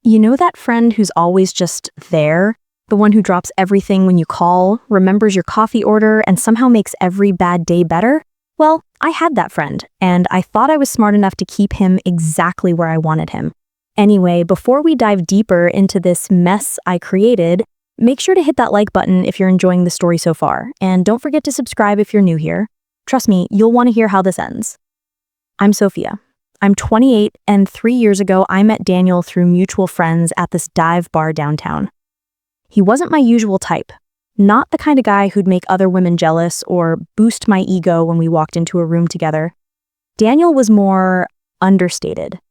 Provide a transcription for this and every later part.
You know that friend who's always just there? The one who drops everything when you call, remembers your coffee order, and somehow makes every bad day better? Well, I had that friend, and I thought I was smart enough to keep him exactly where I wanted him. Anyway, before we dive deeper into this mess I created, make sure to hit that like button if you're enjoying the story so far, and don't forget to subscribe if you're new here. Trust me, you'll want to hear how this ends. I'm Sophia. I'm 28, and 3 years ago, I met Daniel through mutual friends at this dive bar downtown. He wasn't my usual type, not the kind of guy who'd make other women jealous or boost my ego when we walked into a room together. Daniel was more understated,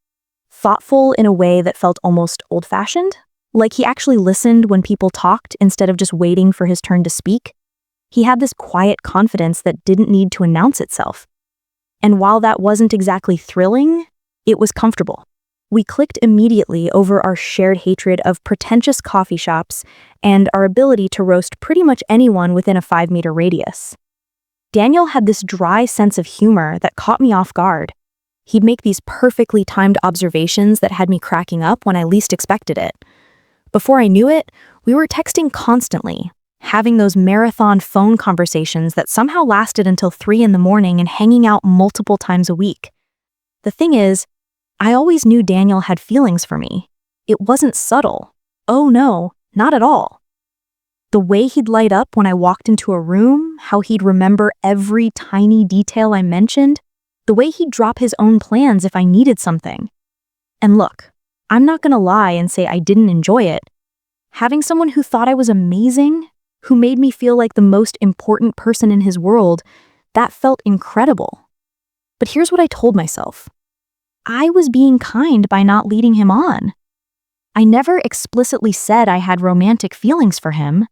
thoughtful in a way that felt almost old-fashioned, like he actually listened when people talked instead of just waiting for his turn to speak. He had this quiet confidence that didn't need to announce itself. And while that wasn't exactly thrilling, it was comfortable. We clicked immediately over our shared hatred of pretentious coffee shops and our ability to roast pretty much anyone within a 5-meter radius. Daniel had this dry sense of humor that caught me off guard. He'd make these perfectly timed observations that had me cracking up when I least expected it. Before I knew it, we were texting constantly, having those marathon phone conversations that somehow lasted until 3 in the morning and hanging out multiple times a week. The thing is, I always knew Daniel had feelings for me. It wasn't subtle. Oh no, not at all. The way he'd light up when I walked into a room, how he'd remember every tiny detail I mentioned, the way he'd drop his own plans if I needed something. And look, I'm not gonna lie and say I didn't enjoy it. Having someone who thought I was amazing, who made me feel like the most important person in his world, that felt incredible. But here's what I told myself. I was being kind by not leading him on. I never explicitly said I had romantic feelings for him,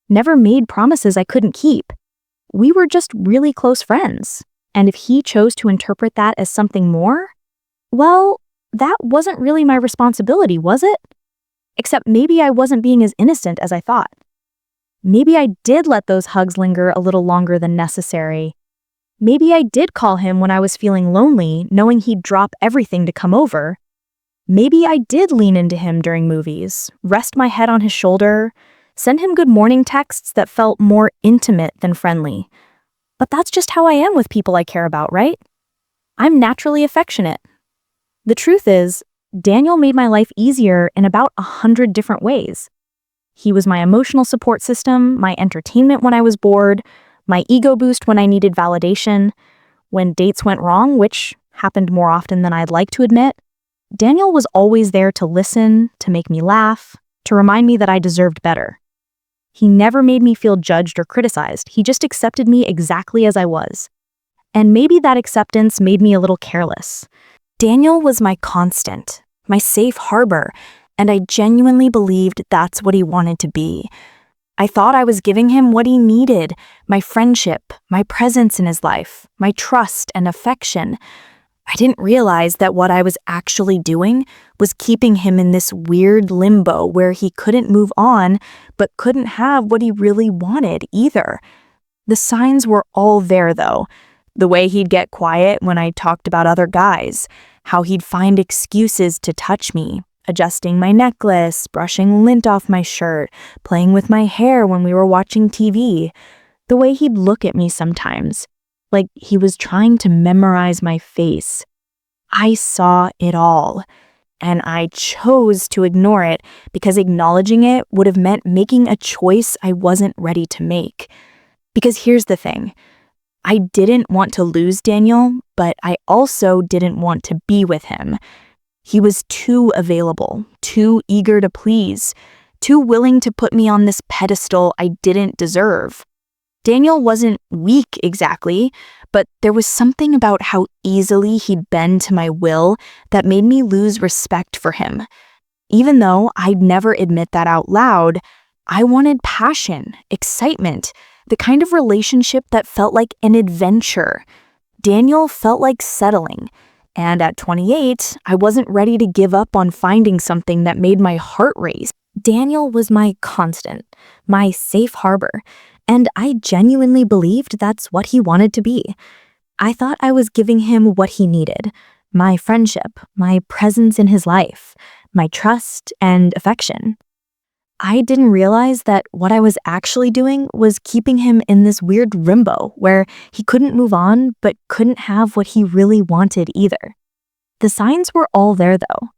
never made promises I couldn't keep. We were just really close friends, and if he chose to interpret that as something more, well, that wasn't really my responsibility, was it? Except maybe I wasn't being as innocent as I thought. Maybe I did let those hugs linger a little longer than necessary. Maybe I did call him when I was feeling lonely, knowing he'd drop everything to come over. Maybe I did lean into him during movies, rest my head on his shoulder, send him good morning texts that felt more intimate than friendly. But that's just how I am with people I care about, right? I'm naturally affectionate. The truth is, Daniel made my life easier in about 100 different ways. He was my emotional support system, my entertainment when I was bored, my ego boost when I needed validation. When dates went wrong, which happened more often than I'd like to admit, Daniel was always there to listen, to make me laugh, to remind me that I deserved better. He never made me feel judged or criticized. He just accepted me exactly as I was. And maybe that acceptance made me a little careless. Daniel was my constant, my safe harbor, and I genuinely believed that's what he wanted to be. I thought I was giving him what he needed, my friendship, my presence in his life, my trust and affection. I didn't realize that what I was actually doing was keeping him in this weird limbo where he couldn't move on, but couldn't have what he really wanted either. The signs were all there, though. The way he'd get quiet when I talked about other guys, how he'd find excuses to touch me, adjusting my necklace, brushing lint off my shirt, playing with my hair when we were watching TV. The way he'd look at me sometimes, like he was trying to memorize my face. I saw it all, and I chose to ignore it because acknowledging it would have meant making a choice I wasn't ready to make. Because here's the thing. I didn't want to lose Daniel, but I also didn't want to be with him. He was too available, too eager to please, too willing to put me on this pedestal I didn't deserve. Daniel wasn't weak exactly, but there was something about how easily he'd bend to my will that made me lose respect for him. Even though I'd never admit that out loud, I wanted passion, excitement, the kind of relationship that felt like an adventure. Daniel felt like settling. And at 28, I wasn't ready to give up on finding something that made my heart race. Daniel was my constant, my safe harbor, and I genuinely believed that's what he wanted to be. I thought I was giving him what he needed, my friendship, my presence in his life, my trust, and affection. I didn't realize that what I was actually doing was keeping him in this weird limbo where he couldn't move on but couldn't have what he really wanted either. The signs were all there though.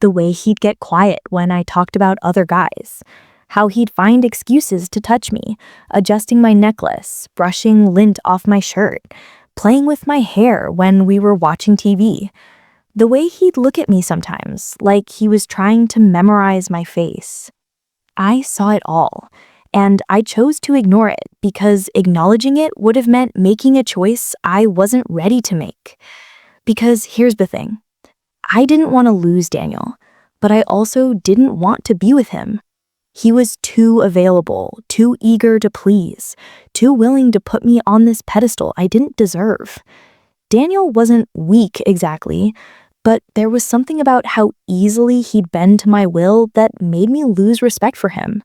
The way he'd get quiet when I talked about other guys, how he'd find excuses to touch me, adjusting my necklace, brushing lint off my shirt, playing with my hair when we were watching TV. The way he'd look at me sometimes, like he was trying to memorize my face. I saw it all, and I chose to ignore it because acknowledging it would have meant making a choice I wasn't ready to make. Because here's the thing. I didn't want to lose Daniel, but I also didn't want to be with him. He was too available, too eager to please, too willing to put me on this pedestal I didn't deserve. Daniel wasn't weak exactly, but there was something about how easily he'd bend to my will that made me lose respect for him.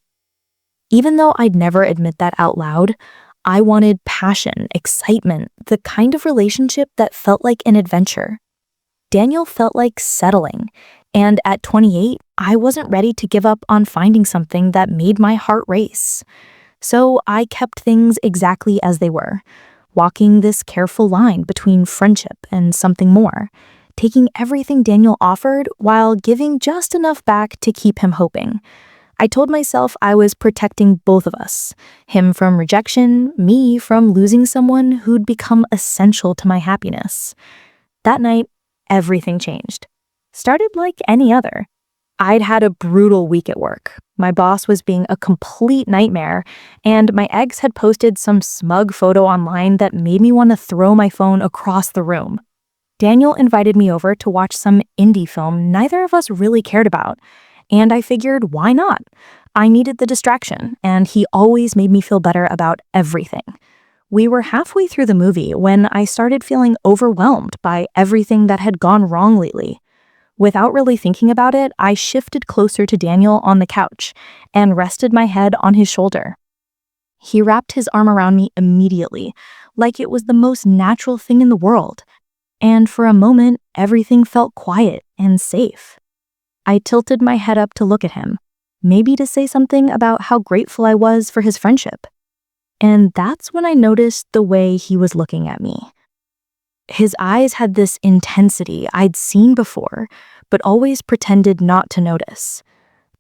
Even though I'd never admit that out loud, I wanted passion, excitement, the kind of relationship that felt like an adventure. Daniel felt like settling, and at 28, I wasn't ready to give up on finding something that made my heart race. So I kept things exactly as they were, walking this careful line between friendship and something more, taking everything Daniel offered while giving just enough back to keep him hoping. I told myself I was protecting both of us, him from rejection, me from losing someone who'd become essential to my happiness. That night, everything changed. Started like any other. I'd had a brutal week at work. My boss was being a complete nightmare, and my ex had posted some smug photo online that made me want to throw my phone across the room. Daniel invited me over to watch some indie film neither of us really cared about, and I figured, why not? I needed the distraction, and he always made me feel better about everything. We were halfway through the movie when I started feeling overwhelmed by everything that had gone wrong lately. Without really thinking about it, I shifted closer to Daniel on the couch and rested my head on his shoulder. He wrapped his arm around me immediately, like it was the most natural thing in the world. And for a moment, everything felt quiet and safe. I tilted my head up to look at him, maybe to say something about how grateful I was for his friendship. And that's when I noticed the way he was looking at me. His eyes had this intensity I'd seen before, but always pretended not to notice.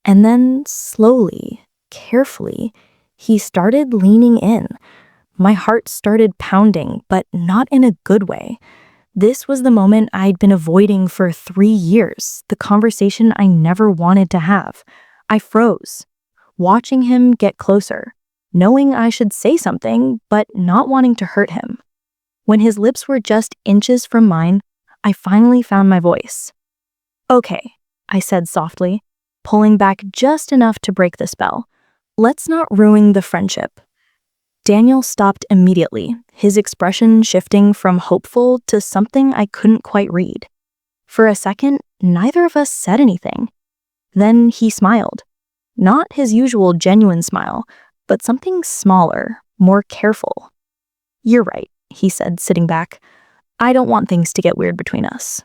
And then slowly, carefully, he started leaning in. My heart started pounding, but not in a good way. This was the moment I'd been avoiding for 3 years, the conversation I never wanted to have. I froze, watching him get closer, knowing I should say something, but not wanting to hurt him. When his lips were just inches from mine, I finally found my voice. "Okay," I said softly, pulling back just enough to break the spell. "Let's not ruin the friendship." Daniel stopped immediately, his expression shifting from hopeful to something I couldn't quite read. For a second, neither of us said anything. Then he smiled. Not his usual genuine smile, but something smaller, more careful. "You're right," he said, sitting back. "I don't want things to get weird between us."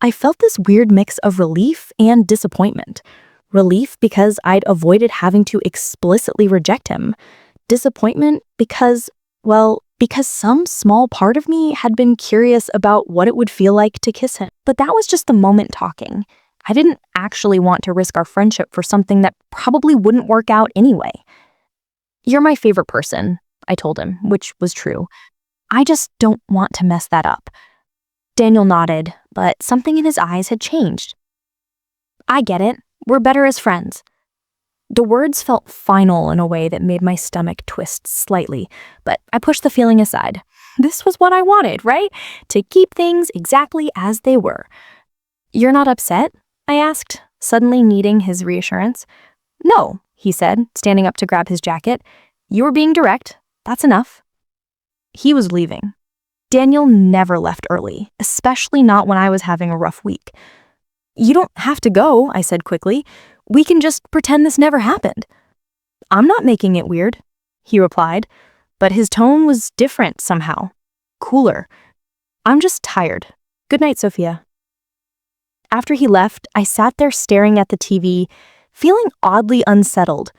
I felt this weird mix of relief and disappointment. Relief because I'd avoided having to explicitly reject him. Disappointment because some small part of me had been curious about what it would feel like to kiss him. But that was just the moment talking. I didn't actually want to risk our friendship for something that probably wouldn't work out anyway. "You're my favorite person," I told him, which was true. "I just don't want to mess that up." Daniel nodded, but something in his eyes had changed. "I get it. We're better as friends." The words felt final in a way that made my stomach twist slightly, but I pushed the feeling aside. This was what I wanted, right? To keep things exactly as they were. "You're not upset?" I asked, suddenly needing his reassurance. "No," he said, standing up to grab his jacket. "You were being direct. That's enough." He was leaving. Daniel never left early, especially not when I was having a rough week. "You don't have to go," I said quickly. "We can just pretend this never happened." "I'm not making it weird," he replied, but his tone was different somehow. Cooler. "I'm just tired. Good night, Sophia." After he left, I sat there staring at the TV, feeling oddly unsettled.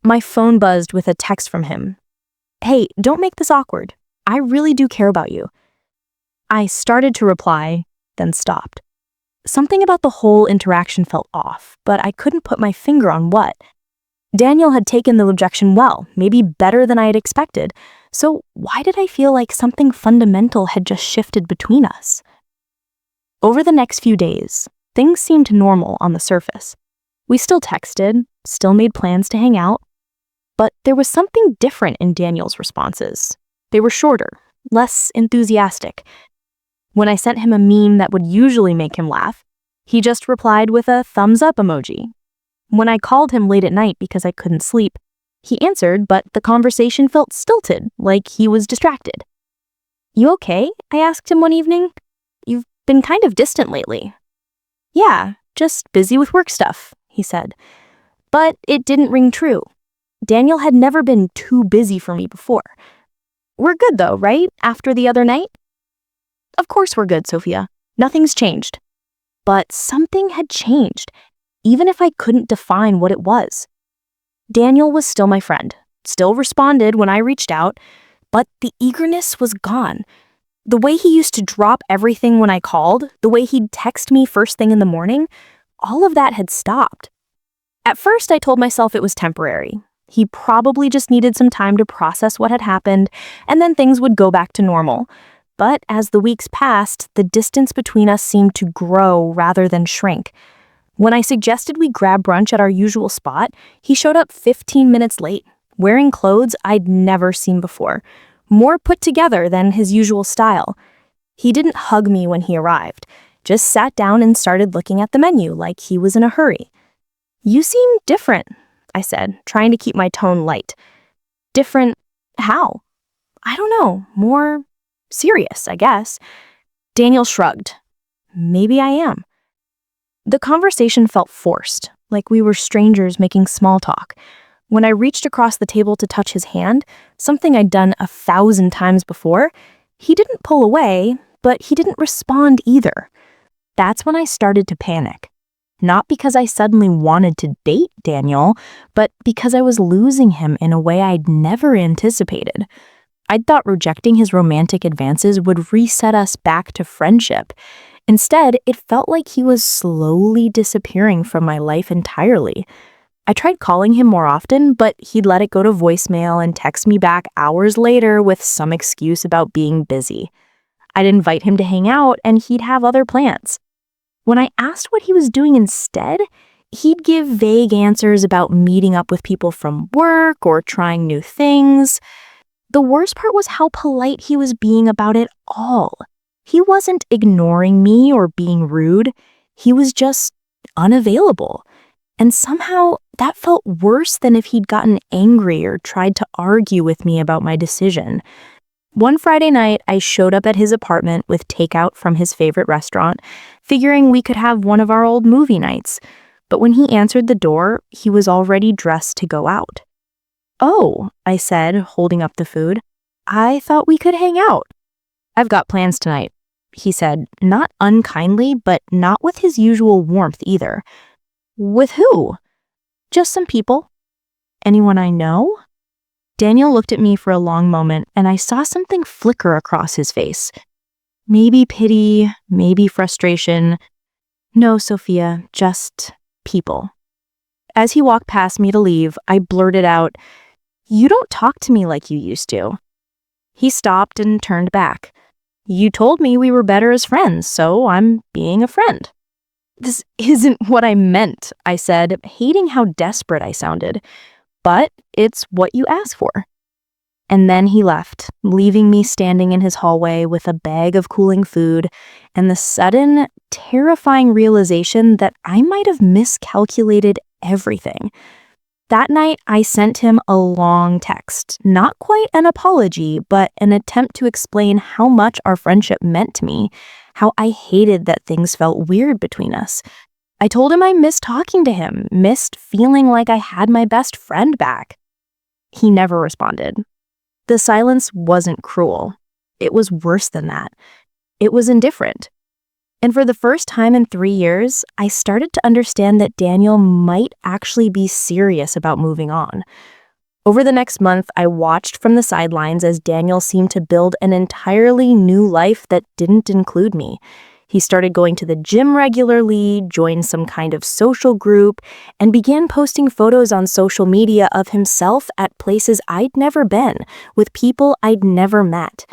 My phone buzzed with a text from him. "Hey, don't make this awkward. I really do care about you." I started to reply, then stopped. Something about the whole interaction felt off, but I couldn't put my finger on what. Daniel had taken the rejection well, maybe better than I had expected, so why did I feel like something fundamental had just shifted between us? Over the next few days, things seemed normal on the surface. We still texted, still made plans to hang out, but there was something different in Daniel's responses. They were shorter, less enthusiastic. When I sent him a meme that would usually make him laugh, he just replied with a thumbs up emoji. When I called him late at night because I couldn't sleep, he answered, but the conversation felt stilted, like he was distracted. "You okay?" I asked him one evening. "You've been kind of distant lately." "Yeah, just busy with work stuff," he said. But it didn't ring true. Daniel had never been too busy for me before. "We're good though, right? After the other night?" "Of course we're good, Sophia. Nothing's changed." But something had changed, even if I couldn't define what it was. Daniel was still my friend, still responded when I reached out, but the eagerness was gone. The way he used to drop everything when I called, the way he'd text me first thing in the morning, all of that had stopped. At first, I told myself it was temporary. He probably just needed some time to process what had happened, and then things would go back to normal. But as the weeks passed, the distance between us seemed to grow rather than shrink. When I suggested we grab brunch at our usual spot, he showed up 15 minutes late, wearing clothes I'd never seen before, more put together than his usual style. He didn't hug me when he arrived, just sat down and started looking at the menu like he was in a hurry. "You seem different," I said, trying to keep my tone light. "Different how?" "I don't know, more serious, I guess." Daniel shrugged. "Maybe I am." The conversation felt forced, like we were strangers making small talk. When I reached across the table to touch his hand, something I'd done 1,000 times before, he didn't pull away, but he didn't respond either. That's when I started to panic. Not because I suddenly wanted to date Daniel, but because I was losing him in a way I'd never anticipated. I'd thought rejecting his romantic advances would reset us back to friendship. Instead, it felt like he was slowly disappearing from my life entirely. I tried calling him more often, but he'd let it go to voicemail and text me back hours later with some excuse about being busy. I'd invite him to hang out, and he'd have other plans. When I asked what he was doing instead, he'd give vague answers about meeting up with people from work or trying new things. The worst part was how polite he was being about it all. He wasn't ignoring me or being rude. He was just unavailable. And somehow that felt worse than if he'd gotten angry or tried to argue with me about my decision. One Friday night, I showed up at his apartment with takeout from his favorite restaurant, figuring we could have one of our old movie nights. But when he answered the door, he was already dressed to go out. "Oh," I said, holding up the food. "I thought we could hang out." "I've got plans tonight," he said, not unkindly, but not with his usual warmth either. "With who?" "Just some people." "Anyone I know?" Daniel looked at me for a long moment, and I saw something flicker across his face. Maybe pity, maybe frustration. "No, Sophia, just people." As he walked past me to leave, I blurted out, "You don't talk to me like you used to." He stopped and turned back. "You told me we were better as friends, so I'm being a friend." "This isn't what I meant," I said, hating how desperate I sounded. "But it's what you asked for." And then he left, leaving me standing in his hallway with a bag of cooling food and the sudden, terrifying realization that I might have miscalculated everything. That night, I sent him a long text, not quite an apology, but an attempt to explain how much our friendship meant to me, how I hated that things felt weird between us. I told him I missed talking to him, missed feeling like I had my best friend back. He never responded. The silence wasn't cruel. It was worse than that. It was indifferent. And for the first time in 3 years, I started to understand that Daniel might actually be serious about moving on. Over the next month, I watched from the sidelines as Daniel seemed to build an entirely new life that didn't include me. He started going to the gym regularly, joined some kind of social group, and began posting photos on social media of himself at places I'd never been, with people I'd never met.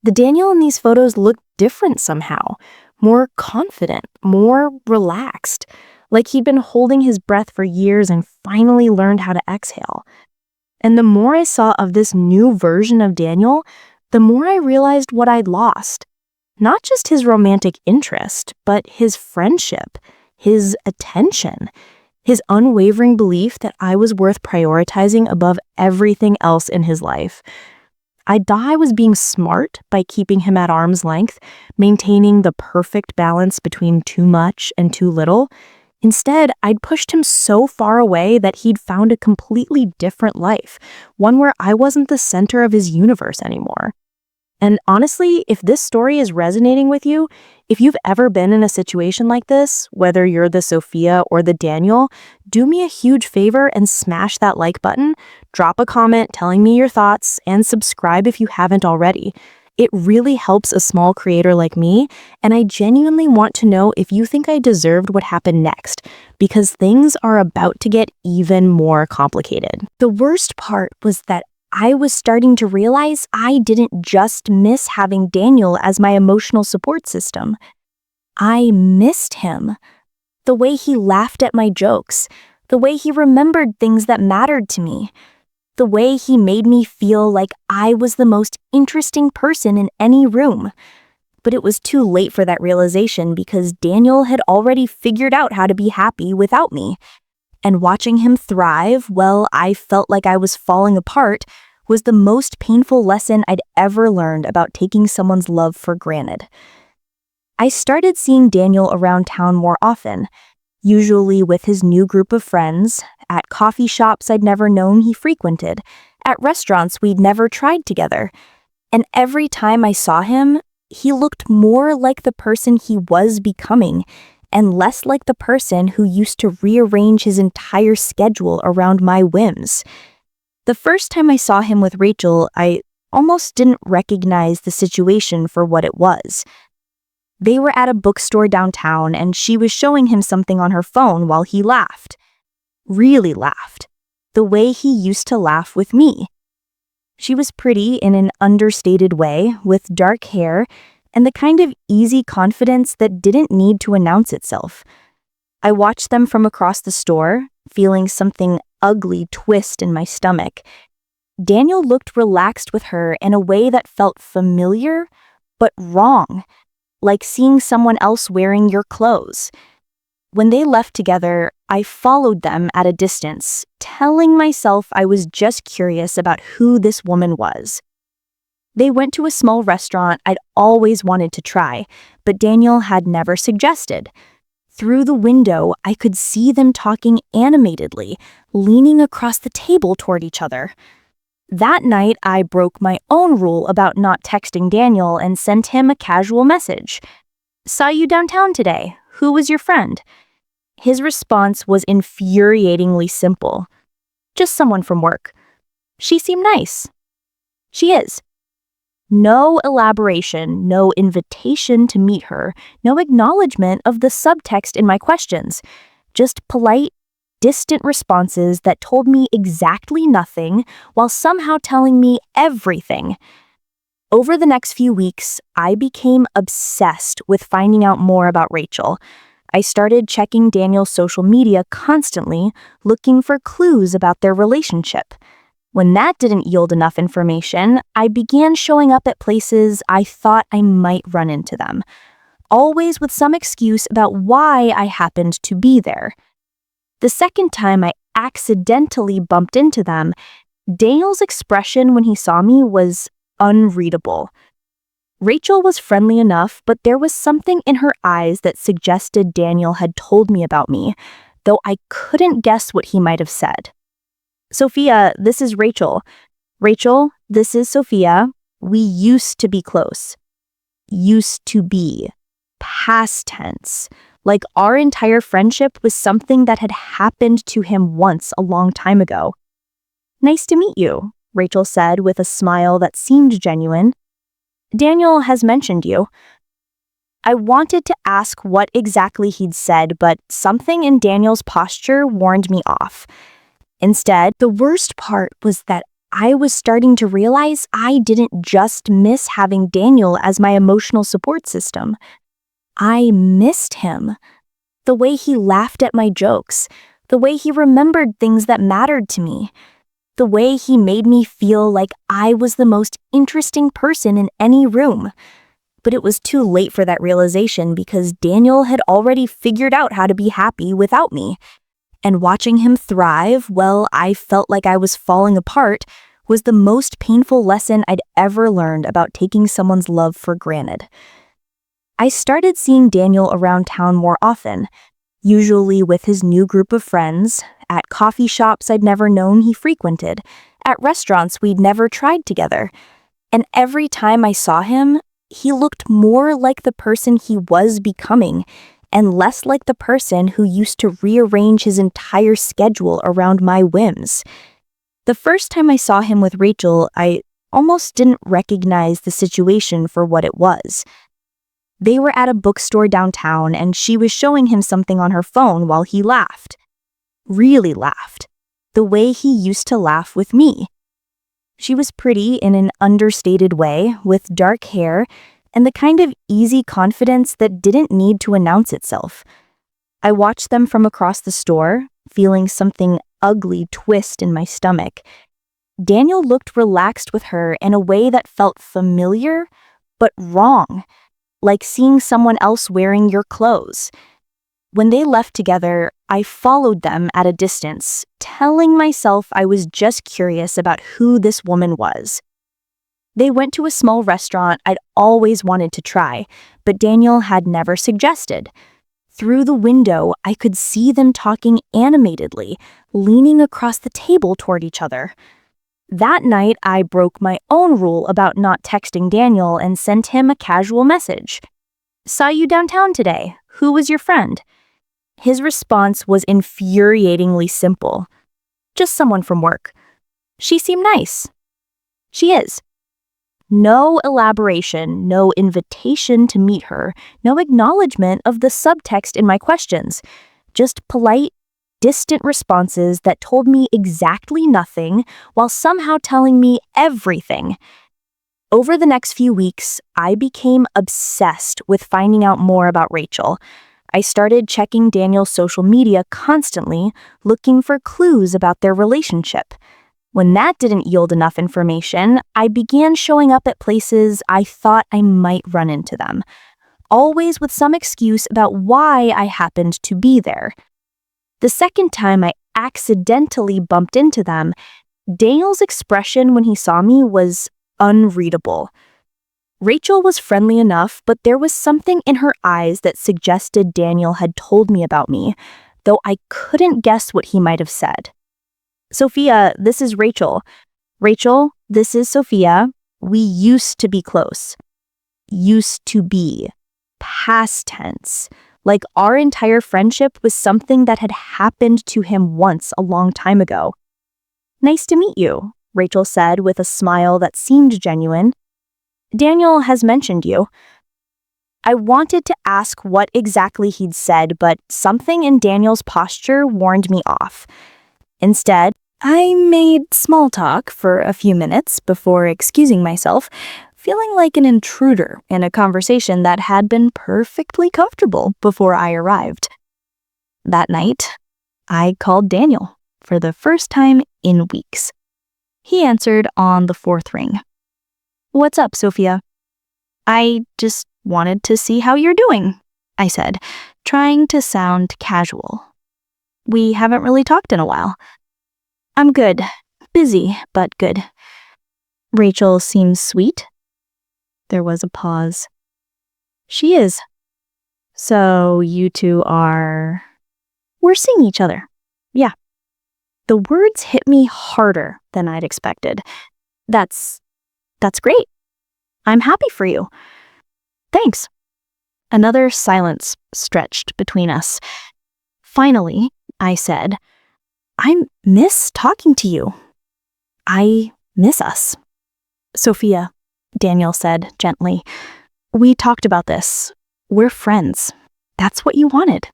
The Daniel in these photos looked different somehow, more confident, more relaxed, like he'd been holding his breath for years and finally learned how to exhale. And the more I saw of this new version of Daniel, the more I realized what I'd lost. Not just his romantic interest, but his friendship, his attention, his unwavering belief that I was worth prioritizing above everything else in his life. I thought I was being smart by keeping him at arm's length, maintaining the perfect balance between too much and too little. Instead, I'd pushed him so far away that he'd found a completely different life, one where I wasn't the center of his universe anymore. And honestly, if this story is resonating with you, if you've ever been in a situation like this, whether you're the Sophia or the Daniel, do me a huge favor and smash that like button, drop a comment telling me your thoughts, and subscribe if you haven't already. It really helps a small creator like me, and I genuinely want to know if you think I deserved what happened next, because things are about to get even more complicated. The worst part was that I was starting to realize I didn't just miss having Daniel as my emotional support system. I missed him. The way he laughed at my jokes, the way he remembered things that mattered to me, the way he made me feel like I was the most interesting person in any room. But it was too late for that realization because Daniel had already figured out how to be happy without me. And watching him thrive while I felt like I was falling apart was the most painful lesson I'd ever learned about taking someone's love for granted. I started seeing Daniel around town more often, usually with his new group of friends, at coffee shops I'd never known he frequented, at restaurants we'd never tried together. And every time I saw him, he looked more like the person he was becoming, and less like the person who used to rearrange his entire schedule around my whims. The first time I saw him with Rachel, I almost didn't recognize the situation for what it was. They were at a bookstore downtown, and she was showing him something on her phone while he laughed. Really laughed. The way he used to laugh with me. She was pretty in an understated way, with dark hair, and the kind of easy confidence that didn't need to announce itself. I watched them from across the store, feeling something ugly twist in my stomach. Daniel looked relaxed with her in a way that felt familiar, but wrong, like seeing someone else wearing your clothes. When they left together, I followed them at a distance, telling myself I was just curious about who this woman was. They went to a small restaurant I'd always wanted to try, but Daniel had never suggested. Through the window, I could see them talking animatedly, leaning across the table toward each other. That night, I broke my own rule about not texting Daniel and sent him a casual message. "Saw you downtown today. Who was your friend?" His response was infuriatingly simple. "Just someone from work. She seemed nice." "She is." No elaboration, no invitation to meet her, no acknowledgement of the subtext in my questions. Just polite, distant responses that told me exactly nothing while somehow telling me everything. Over the next few weeks, I became obsessed with finding out more about Rachel. I started checking Daniel's social media constantly, looking for clues about their relationship. When that didn't yield enough information, I began showing up at places I thought I might run into them, always with some excuse about why I happened to be there. The second time I accidentally bumped into them, Daniel's expression when he saw me was unreadable. Rachel was friendly enough, but there was something in her eyes that suggested Daniel had told me about me, though I couldn't guess what he might have said. "Sophia, this is Rachel. Rachel, this is Sophia. We used to be close." Used to be. past tense, like our entire friendship was something that had happened to him once a long time ago. "Nice to meet you," Rachel said with a smile that seemed genuine. "Daniel has mentioned you." I wanted to ask what exactly he'd said, but something in Daniel's posture warned me off. Instead, the worst part was that I was starting to realize I didn't just miss having Daniel as my emotional support system. I missed him. The way he laughed at my jokes, the way he remembered things that mattered to me, the way he made me feel like I was the most interesting person in any room. But it was too late for that realization because Daniel had already figured out how to be happy without me. And watching him thrive while I felt like I was falling apart was the most painful lesson I'd ever learned about taking someone's love for granted. I started seeing Daniel around town more often, usually with his new group of friends, at coffee shops I'd never known he frequented, at restaurants we'd never tried together. And every time I saw him, he looked more like the person he was becoming, and less like the person who used to rearrange his entire schedule around my whims. The first time I saw him with Rachel, I almost didn't recognize the situation for what it was. They were at a bookstore downtown, and she was showing him something on her phone while he laughed. Really laughed. The way he used to laugh with me. She was pretty in an understated way, with dark hair, and the kind of easy confidence that didn't need to announce itself. I watched them from across the store, feeling something ugly twist in my stomach. Daniel looked relaxed with her in a way that felt familiar, but wrong, like seeing someone else wearing your clothes. When they left together, I followed them at a distance, telling myself I was just curious about who this woman was. They went to a small restaurant I'd always wanted to try, but Daniel had never suggested. Through the window, I could see them talking animatedly, leaning across the table toward each other. That night, I broke my own rule about not texting Daniel and sent him a casual message. "Saw you downtown today. Who was your friend?" His response was infuriatingly simple. "Just someone from work." "She seemed nice." "She is." No elaboration, no invitation to meet her, no acknowledgement of the subtext in my questions. Just polite, distant responses that told me exactly nothing while somehow telling me everything. Over the next few weeks, I became obsessed with finding out more about Rachel. I started checking Daniel's social media constantly, looking for clues about their relationship. When that didn't yield enough information, I began showing up at places I thought I might run into them, always with some excuse about why I happened to be there. The second time I accidentally bumped into them, Daniel's expression when he saw me was unreadable. Rachel was friendly enough, but there was something in her eyes that suggested Daniel had told me about me, though I couldn't guess what he might have said. "Sophia, this is Rachel. Rachel, this is Sophia. We used to be close." Used to be. Past tense. Like our entire friendship was something that had happened to him once a long time ago. "Nice to meet you," Rachel said with a smile that seemed genuine. "Daniel has mentioned you." I wanted to ask what exactly he'd said, but something in Daniel's posture warned me off. Instead, I made small talk for a few minutes before excusing myself, feeling like an intruder in a conversation that had been perfectly comfortable before I arrived. That night, I called Daniel for the first time in weeks. He answered on the fourth ring. "What's up, Sophia?" "I just wanted to see how you're doing," I said, trying to sound casual. "We haven't really talked in a while." "I'm good. Busy, but good." "Rachel seems sweet." There was a pause. "She is." "So you two are..." "We're seeing each other." "Yeah." The words hit me harder than I'd expected. That's great. I'm happy for you." "Thanks." Another silence stretched between us. Finally, I said, "I miss talking to you. I miss us." "Sophia," Daniel said gently, "we talked about this. We're friends. That's what you wanted."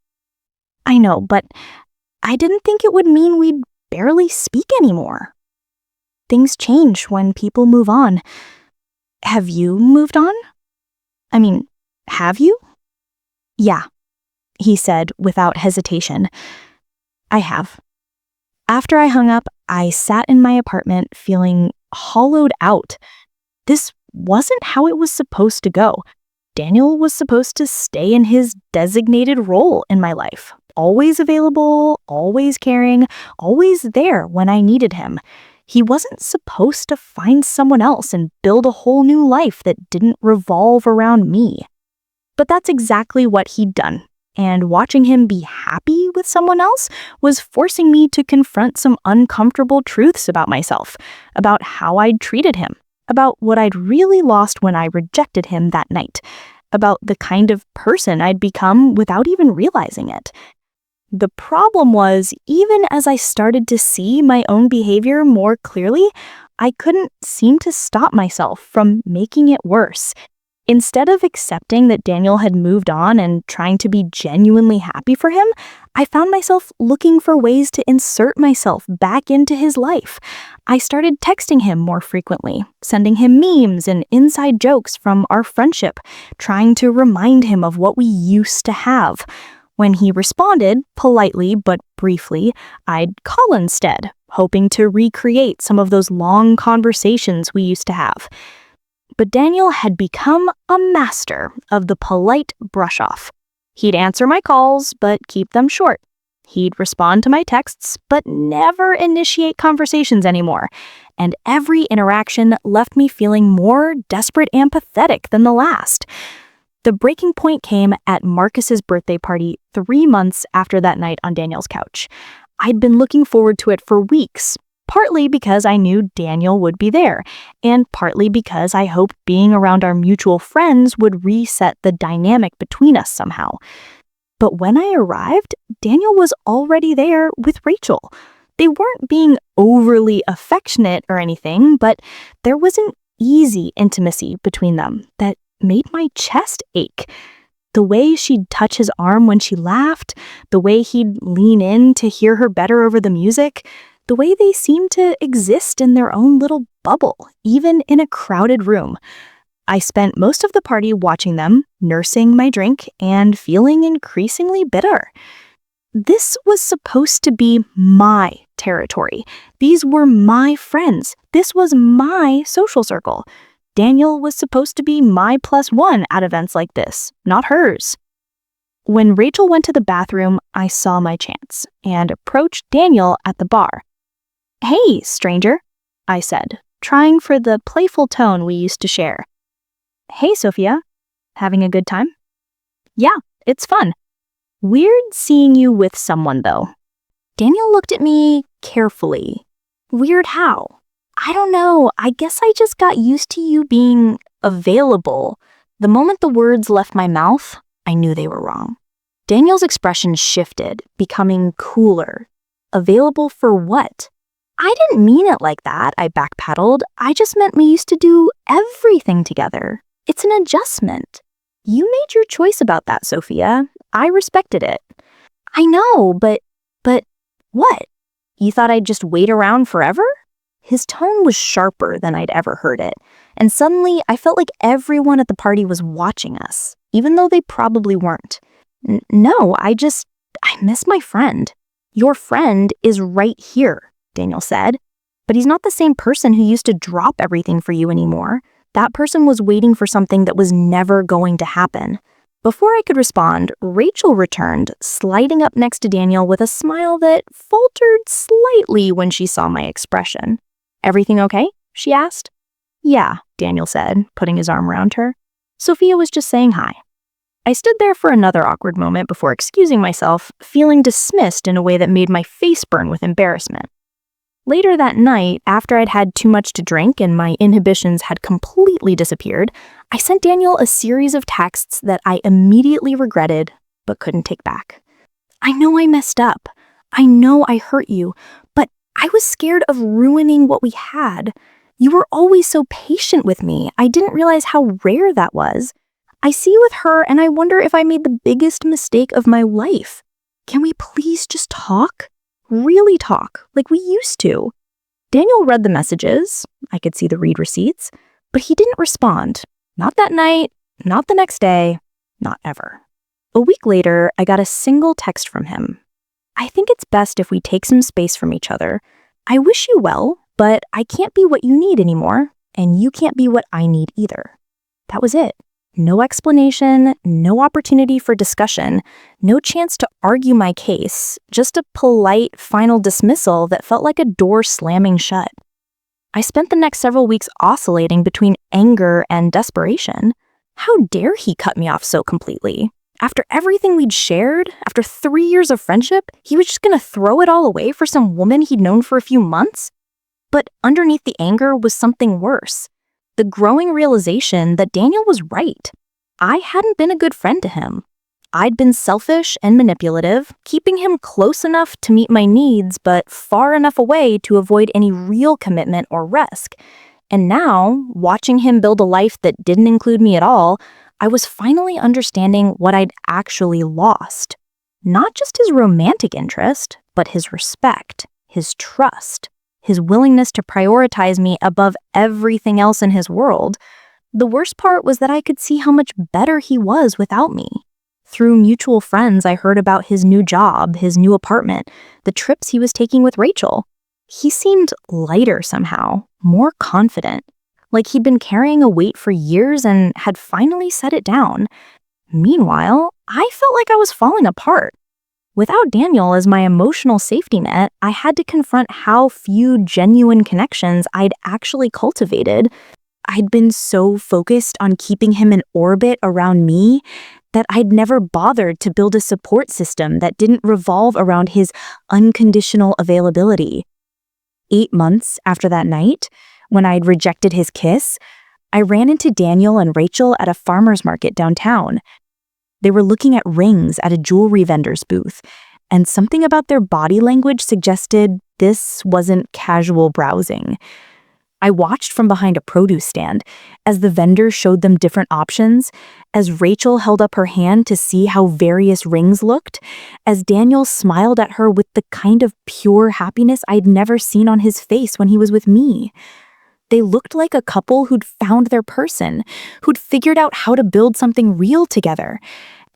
"I know, but I didn't think it would mean we'd barely speak anymore." "Things change when people move on. Have you moved on? I mean, have you?" "Yeah," he said without hesitation. "I have." After I hung up, I sat in my apartment feeling hollowed out. This wasn't how it was supposed to go. Daniel was supposed to stay in his designated role in my life. Always available, always caring, always there when I needed him. He wasn't supposed to find someone else and build a whole new life that didn't revolve around me. But that's exactly what he'd done. And watching him be happy with someone else was forcing me to confront some uncomfortable truths about myself, about how I'd treated him, about what I'd really lost when I rejected him that night, about the kind of person I'd become without even realizing it. The problem was, even as I started to see my own behavior more clearly, I couldn't seem to stop myself from making it worse. Instead of accepting that Daniel had moved on and trying to be genuinely happy for him, I found myself looking for ways to insert myself back into his life. I started texting him more frequently, sending him memes and inside jokes from our friendship, trying to remind him of what we used to have. When he responded, politely but briefly, I'd call instead, hoping to recreate some of those long conversations we used to have. But Daniel had become a master of the polite brush-off. He'd answer my calls, but keep them short. He'd respond to my texts, but never initiate conversations anymore. And every interaction left me feeling more desperate and pathetic than the last. The breaking point came at Marcus's birthday party 3 months after that night on Daniel's couch. I'd been looking forward to it for weeks, partly because I knew Daniel would be there, and partly because I hoped being around our mutual friends would reset the dynamic between us somehow. But when I arrived, Daniel was already there with Rachel. They weren't being overly affectionate or anything, but there was an easy intimacy between them that made my chest ache. The way she'd touch his arm when she laughed, the way he'd lean in to hear her better over the music, the way they seemed to exist in their own little bubble, even in a crowded room. I spent most of the party watching them, nursing my drink, and feeling increasingly bitter. This was supposed to be my territory. These were my friends. This was my social circle. Daniel was supposed to be my +1 at events like this, not hers. When Rachel went to the bathroom, I saw my chance and approached Daniel at the bar. "Hey, stranger," I said, trying for the playful tone we used to share. "Hey, Sophia. Having a good time?" "Yeah, it's fun." "Weird seeing you with someone, though." Daniel looked at me carefully. "Weird how?" "I don't know. I guess I just got used to you being available." The moment the words left my mouth, I knew they were wrong. Daniel's expression shifted, becoming cooler. "Available for what?" "I didn't mean it like that," I backpedaled. "I just meant we used to do everything together. It's an adjustment." "You made your choice about that, Sophia. I respected it." "I know, but what? You thought I'd just wait around forever?" His tone was sharper than I'd ever heard it, and suddenly I felt like everyone at the party was watching us, even though they probably weren't. No, I miss my friend." "Your friend is right here," Daniel said, "but he's not the same person who used to drop everything for you anymore. That person was waiting for something that was never going to happen." Before I could respond, Rachel returned, sliding up next to Daniel with a smile that faltered slightly when she saw my expression. "Everything okay?" she asked. "Yeah," Daniel said, putting his arm around her. "Sophia was just saying hi." I stood there for another awkward moment before excusing myself, feeling dismissed in a way that made my face burn with embarrassment. Later that night, after I'd had too much to drink and my inhibitions had completely disappeared, I sent Daniel a series of texts that I immediately regretted but couldn't take back. I know I messed up. I know I hurt you, but I was scared of ruining what we had. You were always so patient with me. I didn't realize how rare that was. I see you with her and I wonder if I made the biggest mistake of my life. Can we please just talk? Really talk, like we used to. Daniel read the messages. I could see the read receipts, but he didn't respond. Not that night, not the next day, not ever. A week later, I got a single text from him. I think it's best if we take some space from each other. I wish you well, but I can't be what you need anymore, and you can't be what I need either. That was it. No explanation, no opportunity for discussion, no chance to argue my case, just a polite final dismissal that felt like a door slamming shut. I spent the next several weeks oscillating between anger and desperation. How dare he cut me off so completely? After everything we'd shared, after 3 years of friendship, he was just gonna throw it all away for some woman he'd known for a few months? But underneath the anger was something worse. The growing realization that Daniel was right. I hadn't been a good friend to him. I'd been selfish and manipulative, keeping him close enough to meet my needs, but far enough away to avoid any real commitment or risk. And now, watching him build a life that didn't include me at all, I was finally understanding what I'd actually lost. Not just his romantic interest, but his respect, his trust, his willingness to prioritize me above everything else in his world. The worst part was that I could see how much better he was without me. Through mutual friends, I heard about his new job, his new apartment, the trips he was taking with Rachel. He seemed lighter somehow, more confident, like he'd been carrying a weight for years and had finally set it down. Meanwhile, I felt like I was falling apart. Without Daniel as my emotional safety net, I had to confront how few genuine connections I'd actually cultivated. I'd been so focused on keeping him in orbit around me that I'd never bothered to build a support system that didn't revolve around his unconditional availability. 8 months after that night, when I'd rejected his kiss, I ran into Daniel and Rachel at a farmer's market downtown. They were looking at rings at a jewelry vendor's booth, and something about their body language suggested this wasn't casual browsing. I watched from behind a produce stand as the vendor showed them different options, as Rachel held up her hand to see how various rings looked, as Daniel smiled at her with the kind of pure happiness I'd never seen on his face when he was with me. They looked like a couple who'd found their person, who'd figured out how to build something real together.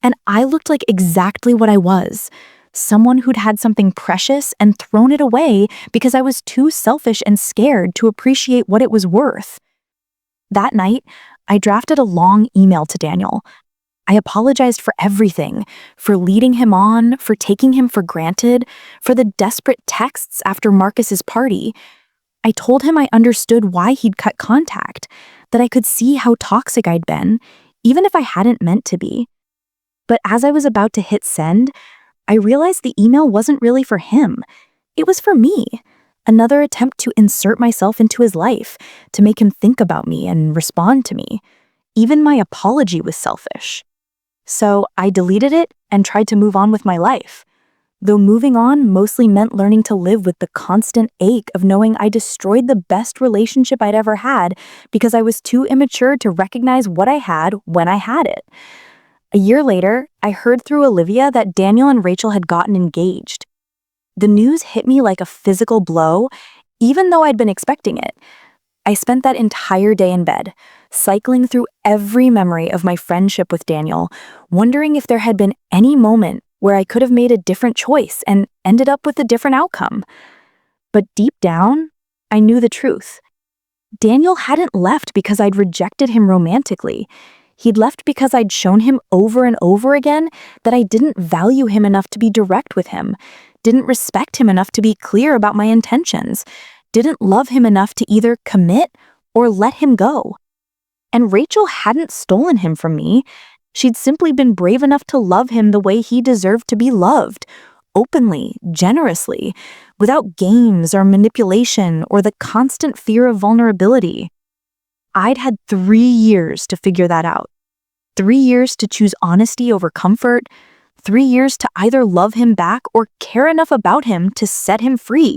And I looked like exactly what I was. Someone who'd had something precious and thrown it away because I was too selfish and scared to appreciate what it was worth. That night, I drafted a long email to Daniel. I apologized for everything, for leading him on, for taking him for granted, for the desperate texts after Marcus's party. I told him I understood why he'd cut contact, that I could see how toxic I'd been, even if I hadn't meant to be. But as I was about to hit send, I realized the email wasn't really for him. It was for me. Another attempt to insert myself into his life, to make him think about me and respond to me. Even my apology was selfish. So I deleted it and tried to move on with my life. Though moving on mostly meant learning to live with the constant ache of knowing I destroyed the best relationship I'd ever had because I was too immature to recognize what I had when I had it. A year later, I heard through Olivia that Daniel and Rachel had gotten engaged. The news hit me like a physical blow, even though I'd been expecting it. I spent that entire day in bed, cycling through every memory of my friendship with Daniel, wondering if there had been any moment where I could have made a different choice and ended up with a different outcome. But deep down, I knew the truth. Daniel hadn't left because I'd rejected him romantically. He'd left because I'd shown him over and over again that I didn't value him enough to be direct with him, didn't respect him enough to be clear about my intentions, didn't love him enough to either commit or let him go. And Rachel hadn't stolen him from me. She'd simply been brave enough to love him the way he deserved to be loved, openly, generously, without games or manipulation or the constant fear of vulnerability. I'd had 3 years to figure that out. 3 years to choose honesty over comfort. 3 years to either love him back or care enough about him to set him free.